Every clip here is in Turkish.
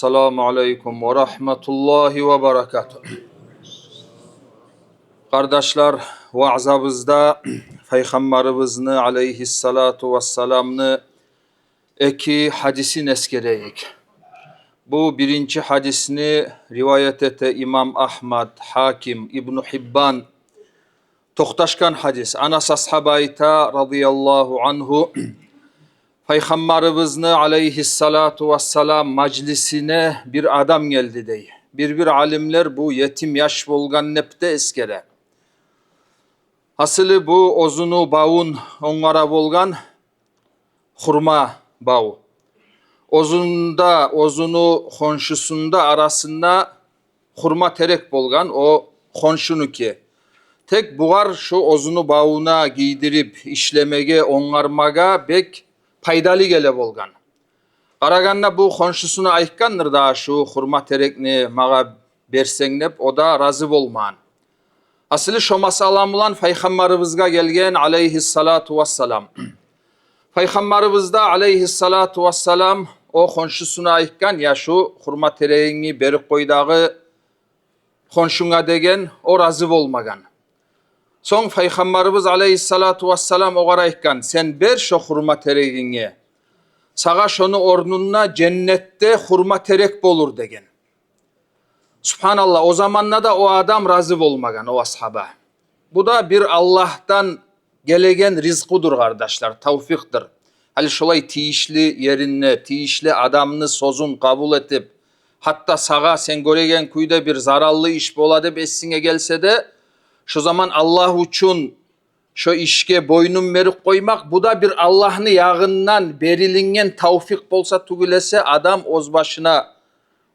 Esselamu Aleyküm ve Rahmetullahi ve Berekatuhu. Kardeşler, vaazımızda Peygamberimizni aleyhissalatu vesselam'ını iki hadisin eskereyik. Bu birinci hadisini rivayet ete İmam Ahmad, Hakim, İbn Hibban, Tohtaşkan hadis. Anas ashabayta radıyallahu anhu Peygamberimizni aleyhissalatu vesselam majlisine bir adam geldi dey. Bir alimler bu yetim yaş bolgan nepte eskere. Hasılı bu ozunu bağın onlara bolgan hurma bağı. Ozunu konşusunda arasında hurma terek bolgan o konşunu ki. Tek buğar şu ozunu bağına giydirip işlemege onarmaga bek paydalı gele bolgan. Qaraganda bu konşusuna aytkandır da şu hurma terekni mağa berseňnep o da razı bolman. Aslı şoması alamulan Peygamberimizga gelgen aleyhissalatu vesselam. Peygamberimizda aleyhissalatu vesselam o konşusuna aytkan ya şu hurma tereğini berip koydağı konşuna degen o razı bolmagan. Son Peygamberimiz aleyhissalatu vesselam oğara aytkan sen ber şu hurma tereğini. Sağa şonu ornuna cennette hurma terek bolur degen. Subhanallah o zamanla da o adam razı bolmagan o ashaba. Bu da bir Allah'tan gelegen rizkudur kardeşler, tavfiktir. Hali şolay tiyişli yerine, tiyişli adamını sozun kabul etip, hatta sağa sen göregen kuyda bir zararlı iş bola dep esine gelse de, şu zaman Allah üçün şu işke boynun verip koymak, bu da bir Allah'ın yağından berilingen tavfik bolsa tugülese adam oz başına,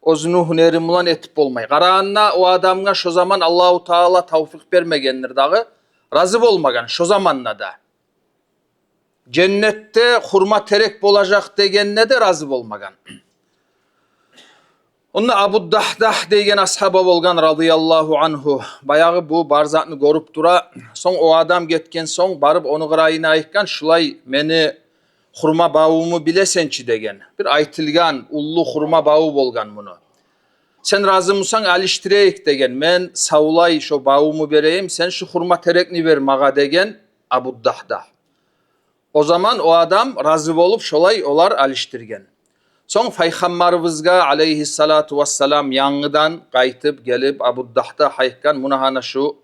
ozunu hunerim ulan etip olmay. Qarağanna o adamga şu zaman Allahu Teala tavfik vermegendir dağı, razı bolmagan şu zamanla da. Cennette hurma terek bolacak degenne de razı bolmagan. Onda Abu Dahdah degen ashaba bolgan radıyallahu anhu. Bayağı bu barzatını görüp dura. Son o adam getken son barıp onu qırayına aytkan şulay meni hurma bağımı bilesençi degen. Bir aytılgan ullu hurma bağı bolgan bunu. Sen razı mısan aliştireyik degen. Men savulay şu bağımı bereyim sen şu hurma terekni ver mağa degen Abu Dahdah. O zaman o adam razı bolup şolay olar aliştirgen. Son Peygamberimizga aleyhissalatu vesselam yanıdan qaytıp gelip Abu Dahdah aytkan munahana şu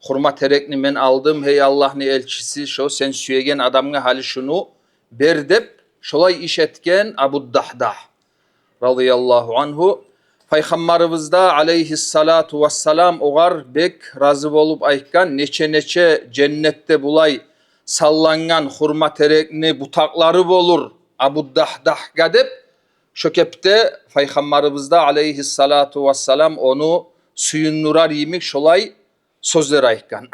hurma terekni men aldım hey Allah'ın elçisi şu sen süyegen adamga hali şunu ber dep şolay iş etken Abu Dahdah radıyallahu anhu. Peygamberimizda aleyhissalatu vesselam oğar bek razı bolup aytkan neçe cennette bulay sallangan hurma terekni butakları bolur Abu Dahdahga dep şökepte Peygamberimizda aleyhissalatu vesselam onu suyunnurar yemik şolay sözler aytkan.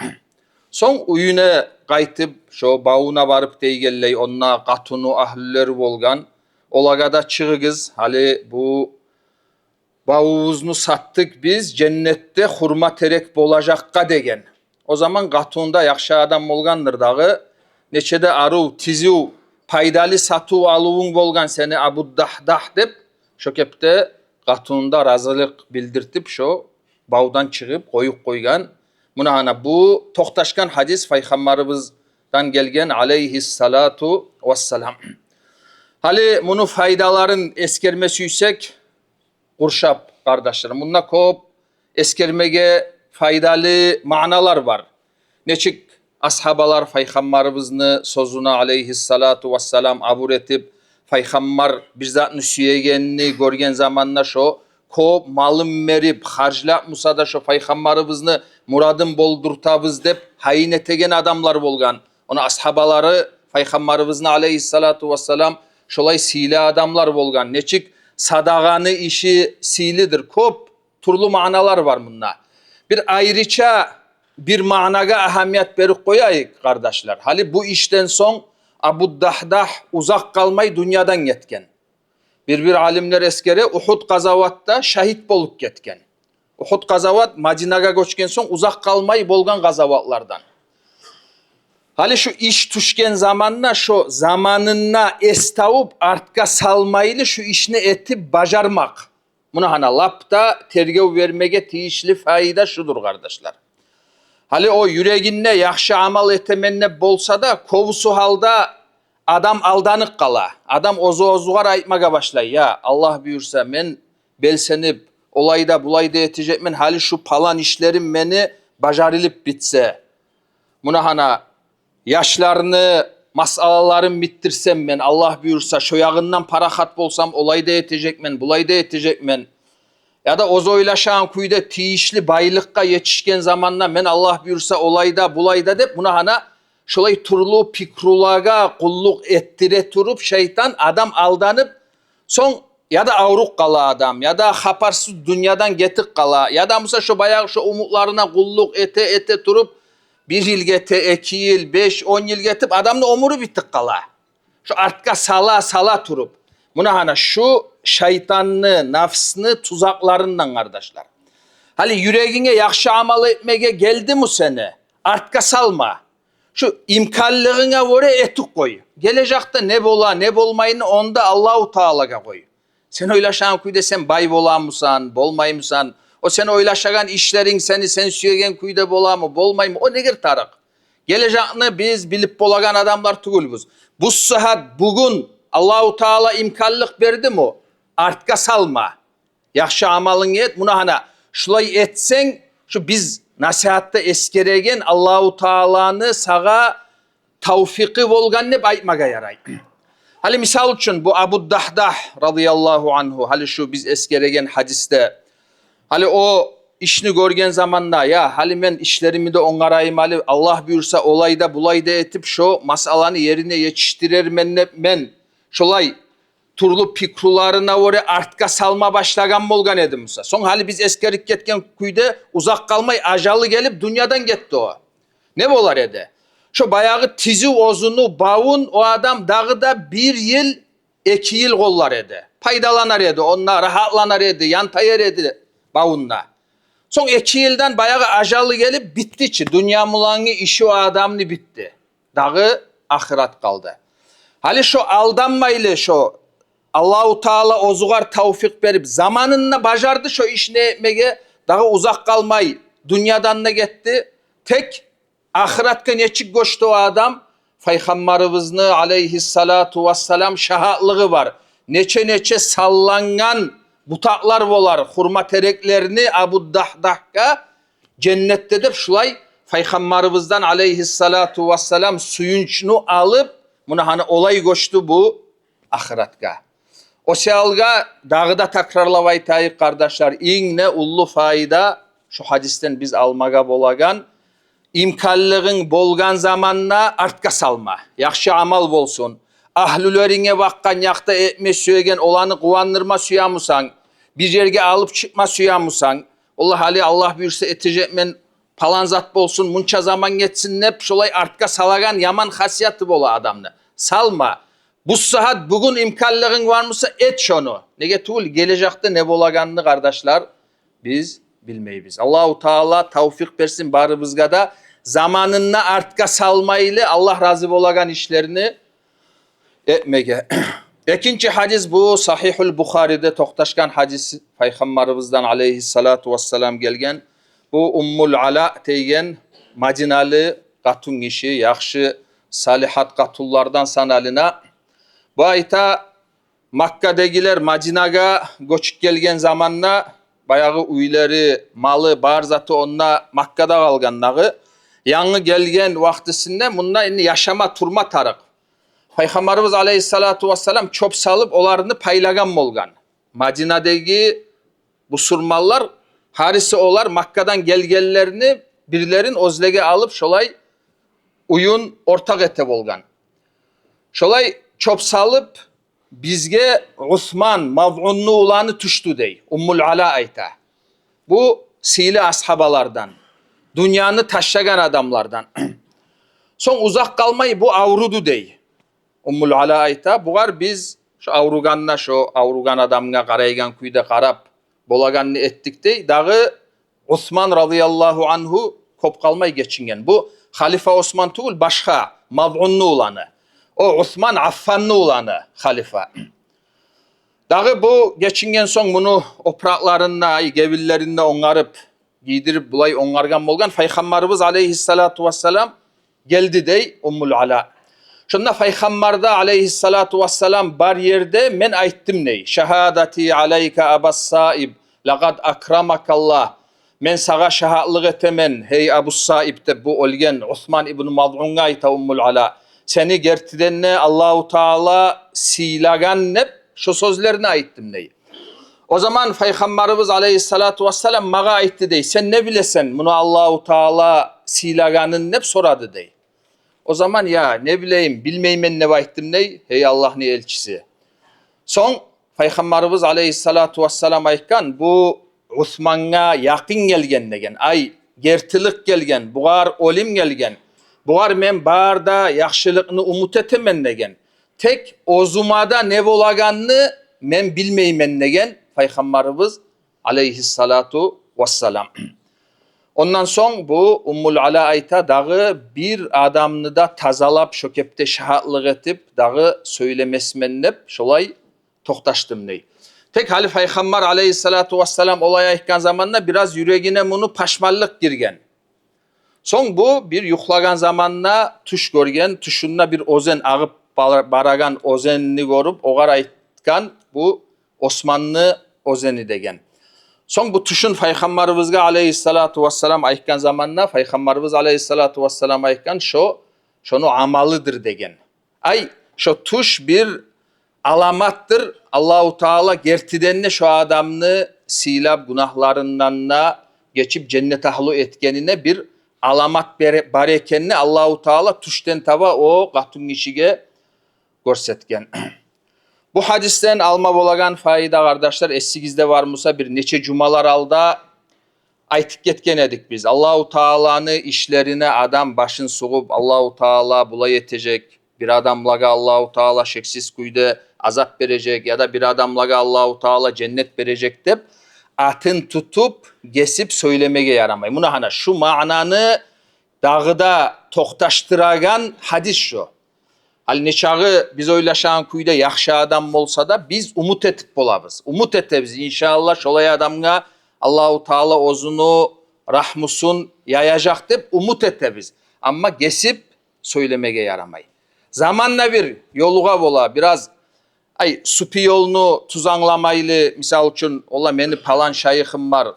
Son uyuna qaytıp şu bağına varıp deygelley onna katunu ahlüleri bolgan. Olagada çığıgız hali bu bağımızını sattık biz cennette hurma terek bolacakka degen. O zaman katunda yakşı adam bolgandır dağı. Neçede arı tiziu paydalı satu aluğun bolgan seni Abu Dahdah dep şökepte katunda razılık bildirtip şu bağdan çıkıp koyup koygan. Munahana bu Tohtaşkan hadis Peygamberimizden gelgen aleyhissalatu vesselam. Hali bunu faydaların eskermesi yüksek kurşap kardeşlerim. Bunda kop eskermege faydalı manalar var. Neçik ashabalar Peygamberimizni sözüne aleyhissalatu vesselam abur etip Peygamber bir zatını süyegenini görgen zamanla şu kop malım verip harclap musa da şu Peygamberimizni muradım boldurtabız dep hayin etegen adamlar bolgan. Ona ashabaları Peygamberimizni aleyhissalatu vesselam şolay sile adamlar bolgan. Neçik sadağanı işi silidir. Kop turlu manalar var bunda. Bir ayrıca bir managa ahamiyet verip koyayık kardeşler. Hali bu işten son Abu Dahdah uzak kalmayı dünyadan yetken. Bir alimler eskere Uhud gazavatta şahit bolup getken. Uhud gazavat Madinaga göçken son uzak kalmayı bolgan gazavatlardan. Hali şu iş tuşken zamanla şu zamanına estavup artka salmaylı şu işini etip bacarmak. Muna hana lapta tergev vermege tiyişli fayda şudur kardeşler. Hali o yüreğinde yaxşı amal etemenne bolsa da kovusu halda adam aldanık kala. Adam ozugar aytmaga başlay. Ya Allah buyursa men belsenip olayda bulayda etecek men hali şu palan işlerim beni bacarilip bitse. Muna hana yaşlarını masalalarım bittirsem men Allah buyursa şu yağından parahat bolsam olayda etecek men bulayda etecek men. Ya da ozoylaşan kuyda tiyişli baylıkka yetişken zamanla men Allah buyursa olayda bulayda dep buna hana şolay turlu pikrulaga kulluk ettire turup şeytan adam aldanıp son ya da avruk kala adam ya da haparsız dünyadan getik kala ya da mesela şu bayağı şu umutlarına kulluk ete turup bir yıl gete, 2 yıl, 5, 10 yıl getip adamın omuru bittik kala. Şu artka sala turup. Buna hana şu şeytanını, nafsını tuzaklarından kardeşler. Hali yüreğine yakşı amal etmeye geldi mi seni? Artka salma. Şu imkanlığına göre etik koy. Gelecekte ne bola ne bolmayını onda Allahu Teala'ya koy. Sen oylaşan kuyda sen bay bola mısan, bolmay mısan? O sen oylaşan işlerin sen süyegen kuyda bola mı, bolmay mı? O negir tarık. Geleceğini biz bilip bolagan adamlar tugulbuz. Bu sıhhat bugün Allahu Teala imkanlık verdi mi? Artka salma. Yaxşı amalın et. Buna hana şulay etsen şu biz nasihatta eskeregen Allahu Teala'nı sağa tavfiki bolgan ne aytmaga yaray. Hali misal için bu Abu Dahdah radıyallahu anhu hali şu biz eskeregen hadiste hali o işini görgen zamanda ya hali men işlerimi de ongarayım hali Allah buyursa olayda bulayda etip şu masalanı yerine yetiştirer men şolay turlu pikrularına göre artka salma başlagan bolgan edim Musa. Son hali biz eskerik ketken kuyda uzak kalmay ajalı gelip dünyadan gitti o. Ne bolar ede? Şu bayağı tizi ozunu bağın o adam dağıda 1 yıl 2 yıl kollar ede. Paydalanar ede, onlar rahatlanar ede, yantayar ede bağınla. Son 2 yıldan bayağı ajalı gelip bitti içi. Dünya mulanı işi o adamını bitti. Dağı ahiret kaldı. Hali şu aldanmaylı şu Allahu Teala ozugar tavfik verip zamanında bacardı şu iş ne etmeye daha uzak kalmayı dünyadan da gitti. Tek ahiretka neçik koştu o adam Peygamberimizni aleyhissalatu vesselam şahatlığı var. Neçe sallangan butaklar bolar. Hurma tereklerini Abu Dahdah'a cennette de şulay Peygamberimizden aleyhissalatu vesselam suyunçunu alıp buna hani olay koştu bu ahiretka. O sealga dağıda takrarlavay tayık kardeşler. İğne ullu fayda şu hadisten biz almaga bolagan imkanlığın bolgan zamanla artka salma. Yaxşı amal bolsun. Ahlülörine bakkan yakta etme söylegen olanı kuvandırma suyamusan. Bir yerge alıp çıkma suyamusan. Allah hali Allah buyursa etecek men palan zat bolsun. Munça zaman geçsin hep şolay artka salagan yaman hasiyatı bola adamını. Salma. Bu saat bugün imkanlığın var mısa et şunu. Nege tuğul gelecekte ne bolaganını kardeşler biz bilmeyiz. Allahu Teala tavfik versin barımızga da zamanında artka salmayla Allah razı bolagan işlerini etmege. İkinci hadis bu Sahihul Bukhari'de toxtaşkan hadis Peygamberimizden aleyhissalatu vesselam gelgen bu Ummul Ala deygen Madinalı katun kişi yaxşı salihat katullardan sanalına bu ayta Makka'dagiler Madinaga göçüp gelgen zamanla bayağı uyları, malı, barzatı onna Makka'da kalganları yanı gelgen vaktisinde bunda yaşama turma tarık. Peygamberimiz aleyhissalatu vesselam çöp salıp olarını paylagan bolgan. Madina'daki bu surmallar harisi olar Makka'dan gelgellerini birlerin ozlege alıp şolay uyun ortak ete bolgan. Şolay çöp salıp bizge Osman mav'unlu olanı tuştu dey. Ummul Ala ayta. Bu sili ashabalardan. Dünyanı taşlagan adamlardan. Son uzak kalmayı bu avrudu dey. Ummul Ala ayta. Bugar biz şu avruganla şu avrugan adamına karaygan kuyda karap bolaganını ettik dey. Dağı Osman radıyallahu anhu kop kalmayı geçingen. Bu Halife Osman tuğul başka mav'unlu olanı. O Osman Affanlı olanı halife. Dağı bu geçingen son bunu opraklarında, gevillerinde onarıp, giydirip bulay onargan bolgan Peygamberimiz aleyhissalatu vesselam geldi dey Ummul Ala. Şunda Peygamber'de aleyhissalatu vesselam bar yerde men ayttim ney? Şehadati aleyke abas saib, laqad akramakallah. Men sağa şahadlık etemen, hey Abu Saib de bu olgen Osman ibn Maz'un'a ayta Ummul Ala. Seni gertidenne Allahu Teala silagan nep, şu sözlerini ayttim ney? O zaman Peygamberimiz aleyhissalatu vesselam mağa aytti dey. Sen ne bilesen bunu Allahu Teala silaganın nep soradı dey. O zaman ya ne bileyim bilmeymen ne ayttim ney? Hey Allah'ın elçisi. Son Peygamberimiz aleyhissalatu vesselam aytkan bu Osman'a yakın gelgen degen. Ay gertilik gelgen, buğar olim gelgen. Buğar men barda yaxşılıkını umut etemen degen. Tek ozumada ne bolaganını men bilmeymen degen Peygamberimiz aleyhissalatu vesselam. Ondan son bu Ummul Ala ayta dağı bir adamını da tazalap şökepte şahitlik etip dağı söylemesmenlep şolay toktaştım ney. Tek hali Peygamber aleyhissalatu vesselam olay aytkan zamanla biraz yüreğine bunu paşmallık girgen. Son bu bir yuklagan zamanla tuş görgen, tuşunna bir ozen ağıp baragan ozenini görüp oğar aytkan bu Osmanlı ozeni degen. Son bu tuşun Peygamberimizge aleyhissalatu vesselam aytkan zamanla Peygamberimiz aleyhissalatu vesselam aytkan şonu amalıdır degen. Ay şu tuş bir alamattır. Allahu Teala gertidenne şu adamını silab günahlarından geçip cennet ahlu etkenine bir alamat barekenini Allahu Teala tuşten tava o katun işige görsetken. Bu hadisten alma bolagan fayda kardeşler essigizde var mısa bir neçe cumalar alda aytıp ketken edik biz. Allahu Teala'nı işlerine adam başın soğup Allahu Teala bulay etecek. Bir adamlaga Allahu Teala şeksiz kuyda azap verecek ya da bir adamlaga Allahu Teala cennet verecek deyip atın tutup gesip söylemeye yaramay. Buna hana şu mananı dağıda toktaştıragan hadis şu. Hal neçağı biz oylaşan kuyda yaxşı adam olsa da biz umut etip bolabız. Umut etebіз inşallah şolay adamga Allahu Teala ozunu rahmusun yayacak deyip umut etebіз. Ama gesip söylemeye yaramay. Zamanla bir yoluğa bola biraz ay supi yolunu tuzanlamaylı misal için ola meni palan şayıhım var.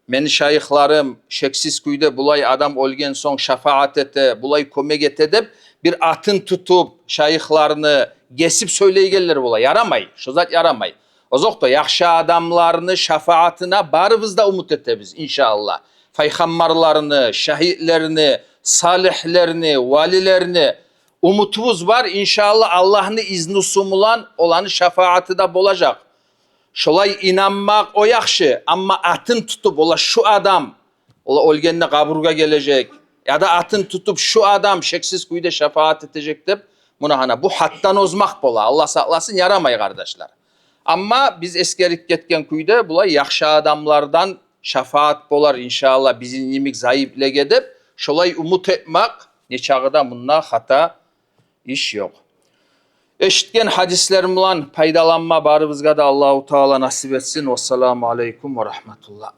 Meni şayıhlarım şeksiz kuyda bulay adam olgen son şafaat ete, bulay kömek ete deyip bir atın tutup şayıhlarını gesip söyleyigeller bola yaramay. Şu zat yaramay. O zokta yaxşı adamlarını şafaatına barımız da umut etebіз inşallah. Peygamberlerini, şahitlerini, salihlerini, valilerini umutumuz var. İnşallah Allah'ın izni sumulan olanı şefaati de bolacak. Şolay inanmak o yaxşı ama atın tutup ola şu adam ola olgenine kaburga gelecek ya da atın tutup şu adam şeksiz kuyuda şefaat edecek deyip buna hana bu hattan ozmak bola. Allah saklasın yaramay kardeşler. Ama biz eskerik ketken kuyuda bulay yaxşı adamlardan şefaat bolar inşallah bizim nimik zayıfle gedip şolay umut etmek neçağıda bununla hata iş yok. Eşitken hadislerimle paydalanma barımızga da Allahu Teala nasip etsin. Vesselamu aleyküm ve rahmetullah.